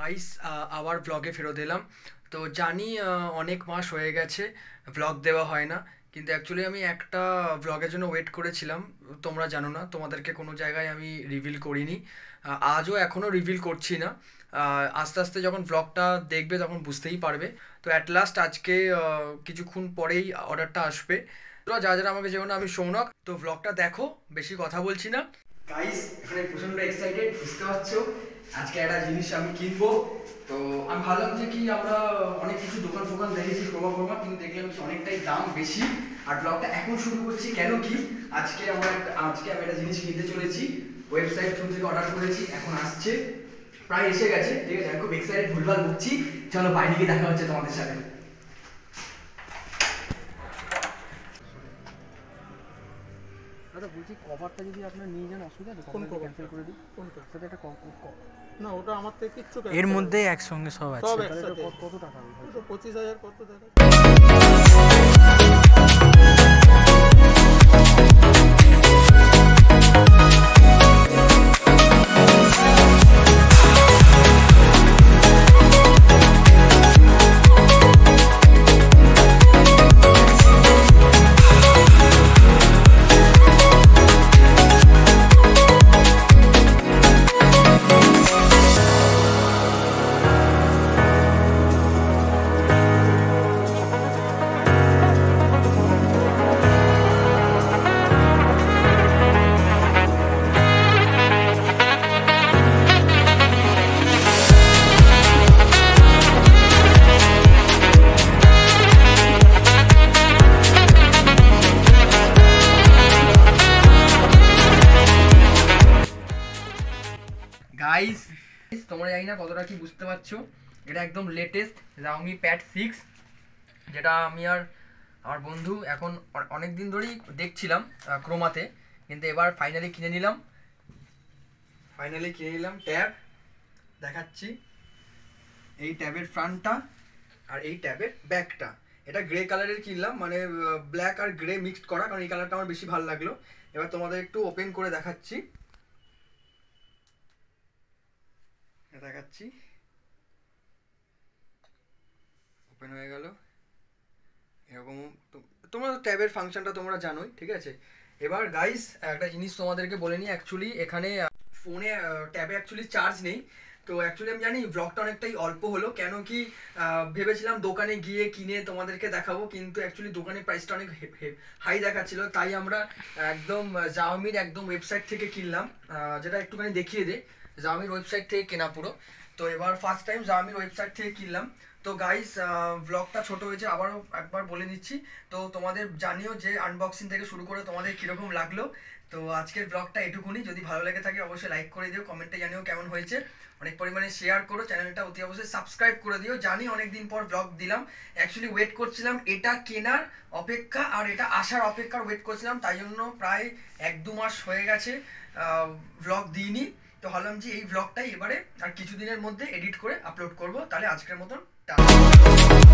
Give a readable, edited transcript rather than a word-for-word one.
Guys আবার ব্লগে ফেরত এলাম। তো জানি অনেক মাস হয়ে গেছে ব্লগ দেওয়া হয় না, কিন্তু অ্যাকচুয়ালি আমি একটা ব্লগের জন্য ওয়েট করেছিলাম। তোমরা জানো না, তোমাদেরকে কোনো জায়গায় আমি রিভিল করিনি, আজও এখনও রিভিল করছি না। আস্তে আস্তে যখন ব্লগটা দেখবে তখন বুঝতেই পারবে। তো অ্যাট লাস্ট আজকে কিছুক্ষণ পরেই অর্ডারটা আসবে। তোমরা যারা যারা আমাকে যেমন, আমি সৌনক, তো ব্লগটা দেখো, বেশি কথা বলছি না। গাইস এখানে প্রচন্ড এক্সাইটেড, বুঝতে পারছো আজকে একটা জিনিস আমি কিনবো। তো আমি ভাবলাম যে কি আমরা অনেক কিছু দোকান ফোকান দেখেছি ক্রোমা, কিন্তু দেখলাম কি অনেকটাই দাম বেশি। আর ব্লগটা এখন শুরু করছি কেন কি, আজকে আমি একটা জিনিস কিনতে চলেছি। ওয়েবসাইট থ্রু থেকে অর্ডার করেছি, এখন আসছে, প্রায় এসে গেছে। ঠিক আছে, আমি খুব এক্সাইটেড, ভুলভাল বকছি। চলো বাইরে গিয়ে দেখা হচ্ছে তোমাদের সাথে। দাদা বলছি কভারটা যদি আপনার নিয়ে যান অসুবিধা আছে? কোন কভারটা কভার? ক্যান্সেল করে দিই। কোনটা? সাথে একটা না, ওটা আমার থেকে কিচ্ছু এর cancel মধ্যে হবে না। একসঙ্গে সব আছে। সব তাহলে এটা একসাথে। কত টাকা হবে? ওটা 25,000 কত দেখা গাইস তোমরা জানি না কতটা কি বুঝতে পারছো, এটা একদম লেটেস্ট Xiaomi Pad 6, যেটা আমি আর আমার বন্ধু এখন অনেক দিন ধরেই দেখছিলাম ক্রোমাতে, কিন্তু এবার ফাইনালি কিনে নিলাম। ট্যাব দেখাচ্ছি, এই ট্যাবের ফ্রন্টটা আর এই ট্যাবের ব্যাকটা। এটা গ্রে কালারের কিনলাম, মানে ব্ল্যাক আর গ্রে মিক্সড করা, কারণ এই কালারটা আমার বেশি ভালো লাগলো। এবার তোমাদের একটু ওপেন করে দেখাচ্ছি। ওপেন হয়ে গেল এরকম। তোমরা ট্যাবের ফাংশনটা তোমরা জানোই, ঠিক আছে। এবার গাইস একটা জিনিস তোমাদেরকে বলে নিই, অ্যাকচুয়ালি এখানে ফোনে ট্যাবে অ্যাকচুয়ালি চার্জ নেই। তো অ্যাকচুয়ালি আমি জানি ব্লগটা অনেকটাই অল্প হলো, কেন কি ভেবেছিলাম দোকানে গিয়ে কিনে তোমাদেরকে দেখাবো, কিন্তু অ্যাকচুয়ালি দোকানের প্রাইসটা অনেক হাই দেখাচ্ছিল, তাই আমরা একদম জাওমির একদম ওয়েবসাইট থেকে কিনলাম। যেটা একটুখানি দেখিয়ে দে, জাওমির ওয়েবসাইট থেকে কেনা পুরো। তো এবার ফার্স্ট টাইম জাওমির ওয়েবসাইট থেকে কিনলাম। তো গাইস ব্লগটা ছোট হয়েছে, আবারও একবার বলে নিচ্ছি। তো তোমাদের জানিও যে আনবক্সিং থেকে শুরু করে তোমাদের কীরকম লাগলো। তো আজকের ব্লগটা এটুকুনি, যদি ভালো লেগে থাকে অবশ্যই লাইক করে দিও, কমেন্টে জানিও কেমন হয়েছে, অনেক পরিমাণে শেয়ার করো, চ্যানেলটা অতি অবশ্যই সাবস্ক্রাইব করে দিও। জানি অনেক দিন পর ব্লগ দিলাম, অ্যাকচুয়ালি ওয়েট করছিলাম এটা কেনার অপেক্ষা আর এটা আসার অপেক্ষার ওয়েট করছিলাম, তাই জন্য প্রায় 1-2 মাস হয়ে গেছে ব্লগ দিইনি। তো ভাবলাম যে এই ব্লগটাই এবারে আর কিছুদিনের মধ্যে এডিট করে আপলোড করব। তাহলে আজকের মতন টাটা।